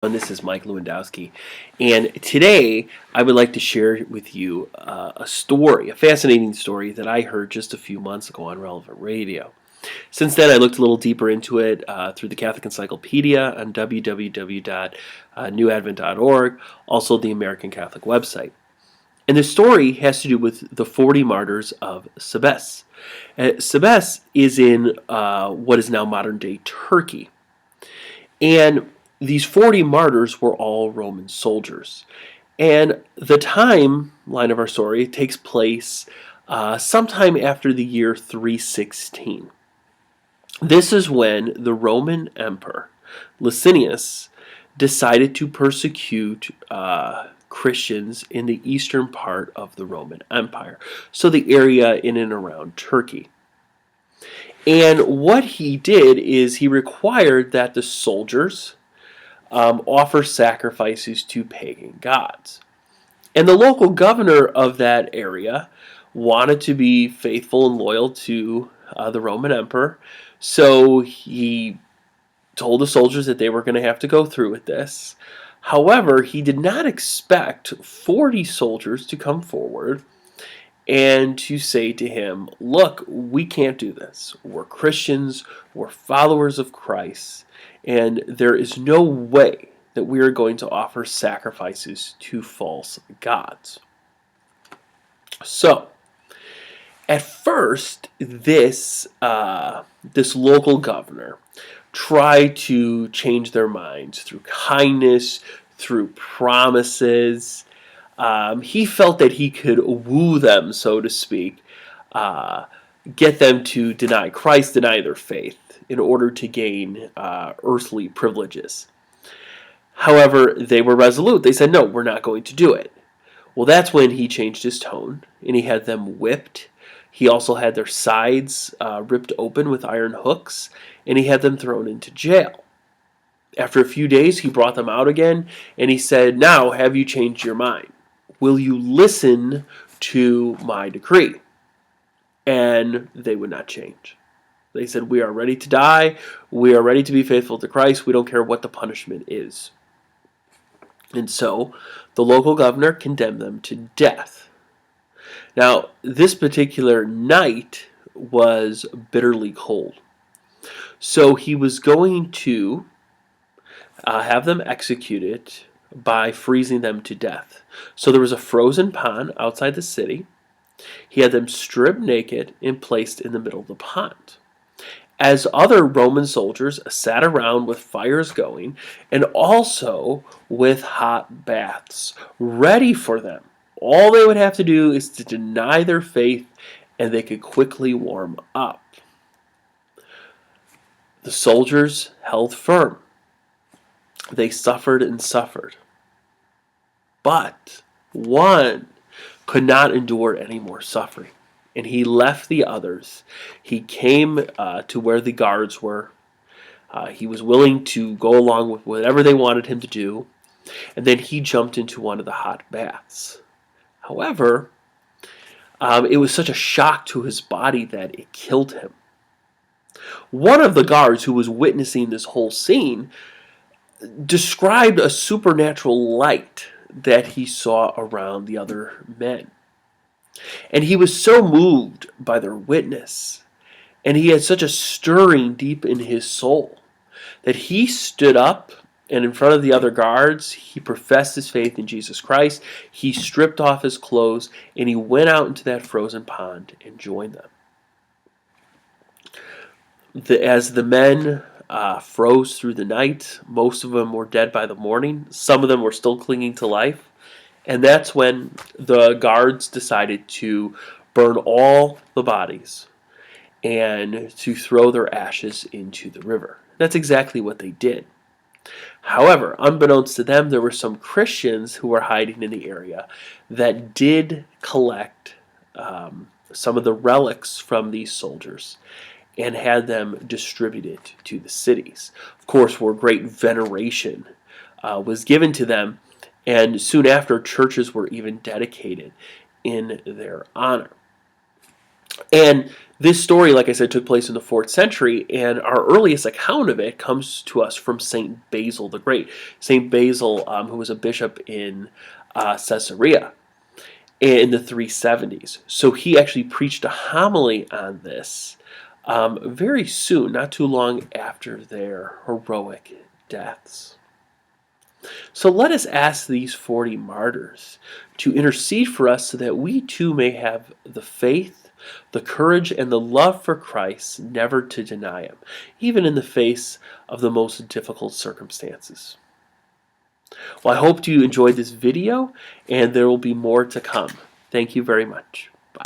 And this is Mike Lewandowski, and today I would like to share with you a story, a fascinating story that I heard just a few months ago on Relevant Radio. Since then, I looked a little deeper into it through the Catholic Encyclopedia on www.newadvent.org, also the American Catholic website. And the story has to do with the 40 Martyrs of Sebaste. Sebaste is in what is now modern-day Turkey. And these 40 martyrs were all Roman soldiers. And the timeline of our story takes place sometime after the year 316. This is when the Roman Emperor, Licinius, decided to persecute Christians in the eastern part of the Roman Empire, so the area in and around Turkey. And what he did is he required that the soldiers offer sacrifices to pagan gods. And the local governor of that area wanted to be faithful and loyal to the Roman emperor, so he told the soldiers that they were going to have to go through with this. However, he did not expect 40 soldiers to come forward and to say to him, look, we can't do this. We're Christians, we're followers of Christ, and there is no way that we are going to offer sacrifices to false gods. So, at first, this local governor tried to change their minds through kindness, through promises. He felt that he could woo them, so to speak, get them to deny Christ, deny their faith, in order to gain earthly privileges. However, they were resolute. They said, no, we're not going to do it. Well, that's when he changed his tone, and he had them whipped. He also had their sides ripped open with iron hooks, and he had them thrown into jail. After a few days, he brought them out again, and he said, now have you changed your mind? Will you listen to my decree? And they would not change. They said, we are ready to die. We are ready to be faithful to Christ. We don't care what the punishment is. And so the local governor condemned them to death. Now, this particular night was bitterly cold. So he was going to have them executed by freezing them to death. So there was a frozen pond outside the city. He had them stripped naked and placed in the middle of the pond, as other Roman soldiers sat around with fires going and also with hot baths ready for them. All they would have to do is to deny their faith, and they could quickly warm up. The soldiers held firm. They suffered and suffered. But one could not endure any more suffering, and he left the others. He came to where the guards were. He was willing to go along with whatever they wanted him to do, and then he jumped into one of the hot baths. However, it was such a shock to his body that it killed him. One of the guards who was witnessing this whole scene described a supernatural light that he saw around the other men. And he was so moved by their witness, and he had such a stirring deep in his soul, that he stood up, and in front of the other guards, he professed his faith in Jesus Christ. He stripped off his clothes, and he went out into that frozen pond and joined them. As the men froze through the night, most of them were dead by the morning. Some of them were still clinging to life. And that's when the guards decided to burn all the bodies and to throw their ashes into the river. That's exactly what they did. However, unbeknownst to them, there were some Christians who were hiding in the area that did collect some of the relics from these soldiers and had them distributed to the cities. Of course, where great veneration was given to them, and soon after, churches were even dedicated in their honor. And this story, like I said, took place in the 4th century, and our earliest account of it comes to us from St. Basil the Great. St. Basil, who was a bishop in Caesarea in the 370s. So he actually preached a homily on this very soon, not too long after their heroic deaths. So let us ask these 40 martyrs to intercede for us so that we too may have the faith, the courage, and the love for Christ never to deny Him, even in the face of the most difficult circumstances. Well, I hope you enjoyed this video, and there will be more to come. Thank you very much.